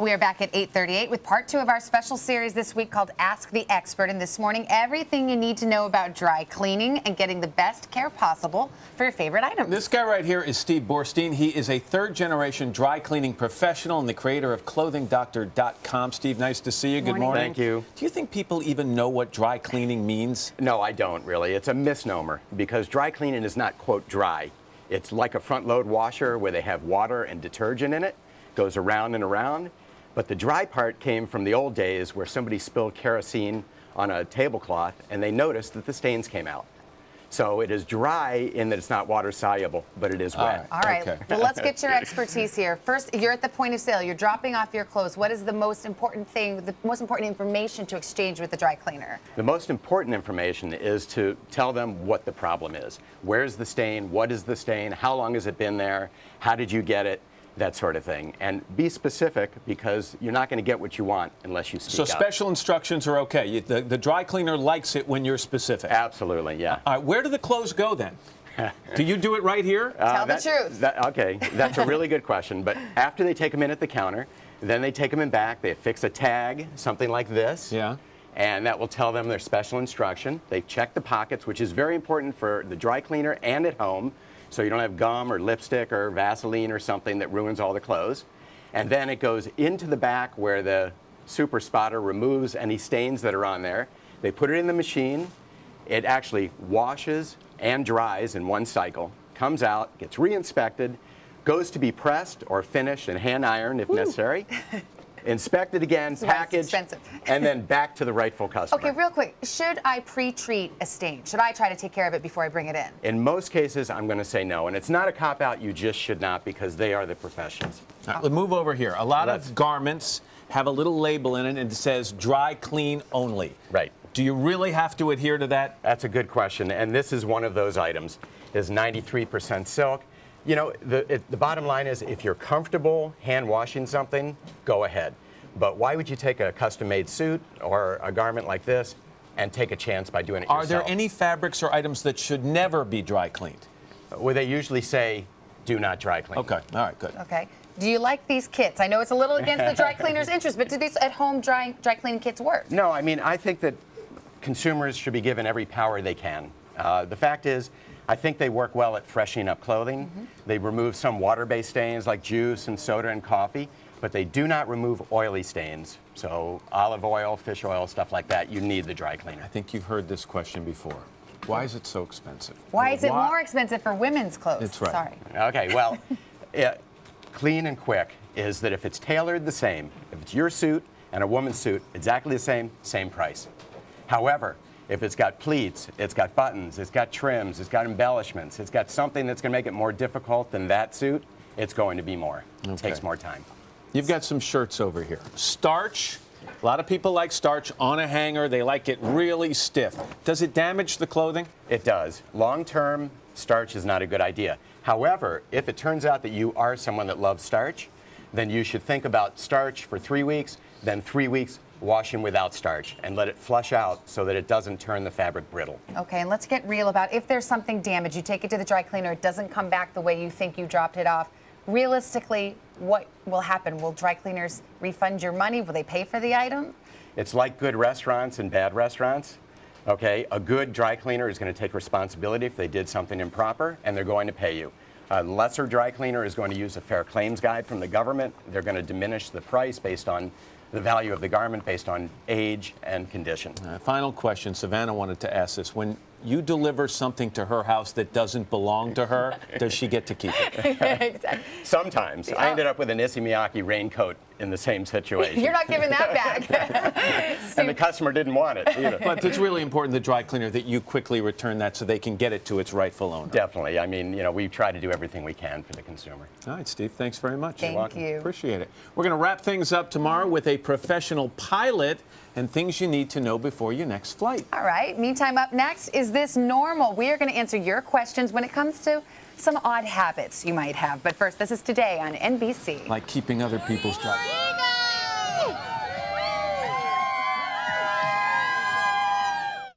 We are back at 8:38 with part 2 of our special series this week called Ask the Expert. And this morning, everything you need to know about dry cleaning and getting the best care possible for your favorite items. This guy right here is Steve Borstein. He is a third-generation dry cleaning professional and the creator of ClothingDoctor.com. Steve, nice to see you. Good morning. Thank you. Do you think people even know what dry cleaning means? No, I don't really. It's a misnomer because dry cleaning is not, quote, dry. It's like a front-load washer where they have water and detergent in it. Goes around and around. But the dry part came from the old days where somebody spilled kerosene on a tablecloth and they noticed that the stains came out. So it is dry in that it's not water soluble, but it is wet. All right. Okay. Well, let's get your expertise here. First, you're at the point of sale. You're dropping off your clothes. What is the most important thing, the most important information to exchange with the dry cleaner? The most important information is to tell them what the problem is. Where's the stain? What is the stain? How long has it been there? How did you get it? That sort of thing. And be specific because you're not going to get what you want unless you speak So up. special instructions are okay. The dry cleaner likes it when you're specific. Absolutely, yeah. All right, where do the clothes go then? Do you do it right here? Tell the truth. Okay, that's a really good question. But after they take them in at the counter, then they take them in back, they affix a tag, something like this. Yeah. And that will tell them their special instruction. They check the pockets, which is very important for the dry cleaner and at home. So you don't have gum or lipstick or Vaseline or something that ruins all the clothes. And then it goes into the back where the super spotter removes any stains that are on there. They put it in the machine. It actually washes and dries in one cycle, comes out, gets re-inspected, goes to be pressed or finished and hand ironed if necessary. Inspected again, packaged, and then back to the rightful customer. Okay, real quick, should I pre-treat a stain? Should I try to take care of it before I bring it in? In most cases, I'm going to say no. And it's not a cop-out. You just should not because they are the professionals. All right, let's move over here. A lot of garments have a little label in it and it says dry clean only. Right. Do you really have to adhere to that? That's a good question. And this is one of those items. Is 93% silk. You know, the bottom line is if you're comfortable hand washing something, go ahead. But why would you take a custom-made suit or a garment like this and take a chance by doing it yourself? Are there any fabrics or items that should never be dry cleaned? Well, they usually say, do not dry clean. Okay, all right, good. Okay. Do you like these kits? I know it's a little against the dry cleaner's interest, but do these at-home dry cleaning kits work? No, I mean, I think that consumers should be given every power they can. The fact is, I think they work well at freshening up clothing. Mm-hmm. They remove some water-based stains like juice and soda and coffee, but they do not remove oily stains. So olive oil, fish oil, stuff like that, you need the dry cleaner. I think you've heard this question before. Why is it so expensive? Why is it more expensive for women's clothes? That's right. Sorry. Okay, well, clean and quick is that if it's tailored the same, if it's your suit and a woman's suit, exactly the same price. However, if it's got pleats, it's got buttons, it's got trims, it's got embellishments, it's got something that's going to make it more difficult than that suit, it's going to be more. It takes more time. You've got some shirts over here. Starch. A lot of people like starch on a hanger. They like it really stiff. Does it damage the clothing? It does. Long-term, starch is not a good idea. However, if it turns out that you are someone that loves starch, then you should think about starch for 3 weeks, then 3 weeks washing without starch and let it flush out so that it doesn't turn the fabric brittle. Okay, and let's get real about if there's something damaged, you take it to the dry cleaner, it doesn't come back the way you think you dropped it off. Realistically, what will happen? Will dry cleaners refund your money? Will they pay for the item? It's like good restaurants and bad restaurants. Okay, a good dry cleaner is going to take responsibility if they did something improper, and they're going to pay you. A lesser dry cleaner is going to use a fair claims guide from the government. They're going to diminish the price based on the value of the garment based on age and condition. Final question. Savannah wanted to ask this. When you deliver something to her house that doesn't belong to her, does she get to keep it? Exactly. Sometimes. I ended up with an Issey Miyake raincoat in the same situation. You're not giving that back. And the customer didn't want it either. But it's really important, the dry cleaner, that you quickly return that so they can get it to its rightful owner. Definitely. I mean, you know, we try to do everything we can for the consumer. All right, Steve, thanks very much. Thank you. Appreciate it. We're going to wrap things up tomorrow with a professional pilot and things you need to know before your next flight. All right. Meantime, up next, is this normal? We are going to answer your questions when it comes to some odd habits you might have. But first, this is Today on NBC. Like keeping other people's dry